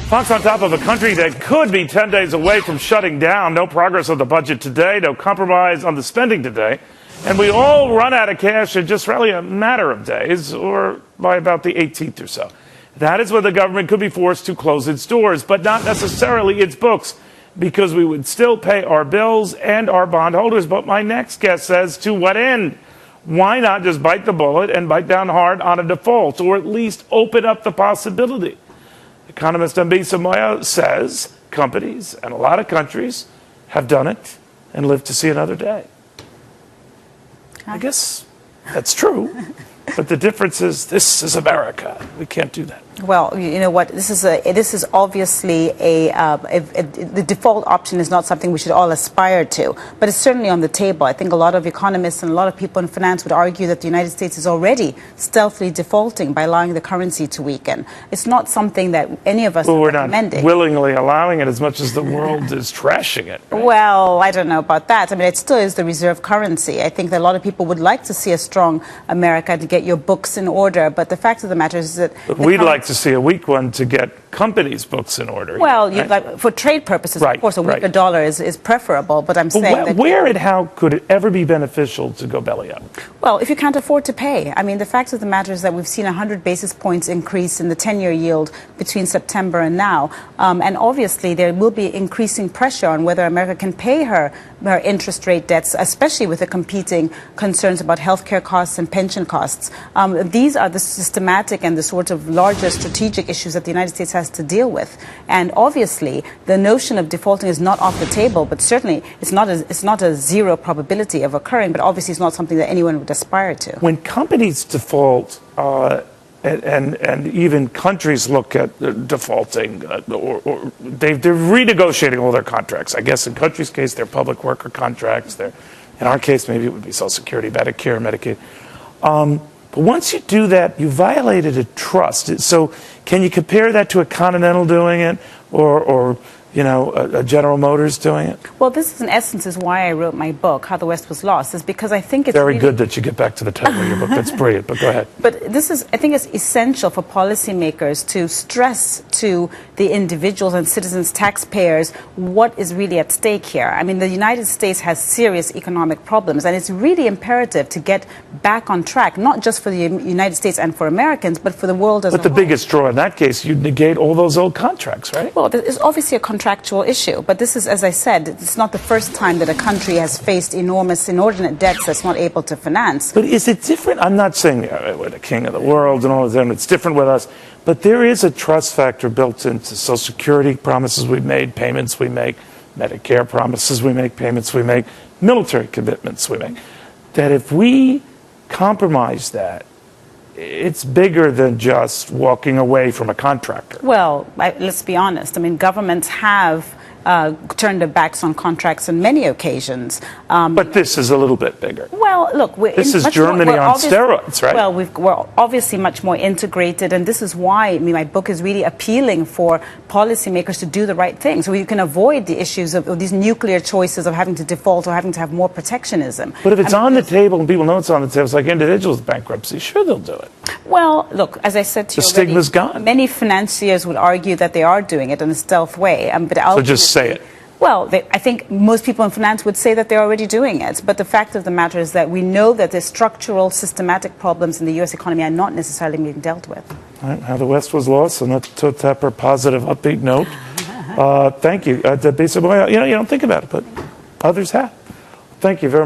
Fox on top of a country that could be 10 days away from shutting down. No progress on the budget today, no compromise on the spending today. And we all run out of cash in just really a matter of days, or by about the 18th or so. That is when the government could be forced to close its doors, but not necessarily its books, because we would still pay our bills and our bondholders. But my next guest says, to what end? Why not just bite the bullet and bite down hard on a default, or at least open up the possibility? Economist Dambisa Moyo says companies and a lot of countries have done it and lived to see another day. I guess that's true. But the difference is, this is America. We can't do that. Well, you know what? This is obviously the default option is not something we should all aspire to, but it's certainly on the table. I think a lot of economists and a lot of people in finance would argue that the United States is already stealthily defaulting by allowing the currency to weaken. It's not something that any of us are recommending. We're not willingly allowing it as much as the world is trashing it. Right? Well, I don't know about that. I mean, it still is the reserve currency. I think that a lot of people would like to see a strong America to get your books in order, but the fact of the matter is that we'd like to see a weak one to get companies' books in order. Well, like, for trade purposes, of course, a weaker dollar is preferable, but I'm saying that... Where and how could it ever be beneficial to go belly up? Well, if you can't afford to pay. I mean, the fact of the matter is that we've seen 100 basis points increase in the 10-year yield between September and now, and obviously there will be increasing pressure on whether America can pay her interest rate debts, especially with the competing concerns about healthcare costs and pension costs. These are the systematic and the sort of larger strategic issues that the United States has to deal with. And obviously, the notion of defaulting is not off the table, but certainly it's not a zero probability of occurring, but obviously it's not something that anyone would aspire to. When companies default, and even countries look at defaulting, or they're renegotiating all their contracts. I guess in countries' case, they're public worker contracts. In our case, maybe it would be Social Security, Medicare, Medicaid. But once you do that, you violated a trust. So can you compare that to a Continental doing it, or you know, a General Motors doing it? Well, this is in essence is why I wrote my book, How the West Was Lost, is because I think it's very really good that you get back to the title of your book. That's brilliant, but go ahead. But this is, I think it's essential for policymakers to stress to the individuals and citizens, taxpayers, what is really at stake here. I mean, the United States has serious economic problems, and it's really imperative to get back on track, not just for the United States and for Americans, but for the world as a whole. But the biggest draw in that case, you'd negate all those old contracts, right? Well, there's obviously a contractual issue, but this is, as I said, it's not the first time that a country has faced enormous, inordinate debts that's not able to finance. But is it different? I'm not saying we're the king of the world and all of them. It's different with us. But there is a trust factor built into Social Security promises we made, payments we make, Medicare promises we make, payments we make, military commitments we make. That if we compromise that, it's bigger than just walking away from a contractor. Well, let's be honest. I mean, governments have turned their backs on contracts on many occasions. But this is a little bit bigger. Well, look, this is Germany on steroids, right? Well, we're obviously much more integrated, and this is why, I mean, my book is really appealing for policymakers to do the right thing, so you can avoid the issues of these nuclear choices of having to default or having to have more protectionism. But if it's on the table and people know it's on the table, it's like individuals' bankruptcy, sure they'll do it. Well, look, as I said to you already, the stigma's gone. Many financiers would argue that they are doing it in a stealth way. But so just say it. Well, I think most people in finance would say that they're already doing it. But the fact of the matter is that we know that the structural, systematic problems in the U.S. economy are not necessarily being dealt with. All right, How the West Was Lost, on a toe-tapper, positive, upbeat note. Thank you. Dambisa Moyo, you don't think about it, but others have. Thank you very much.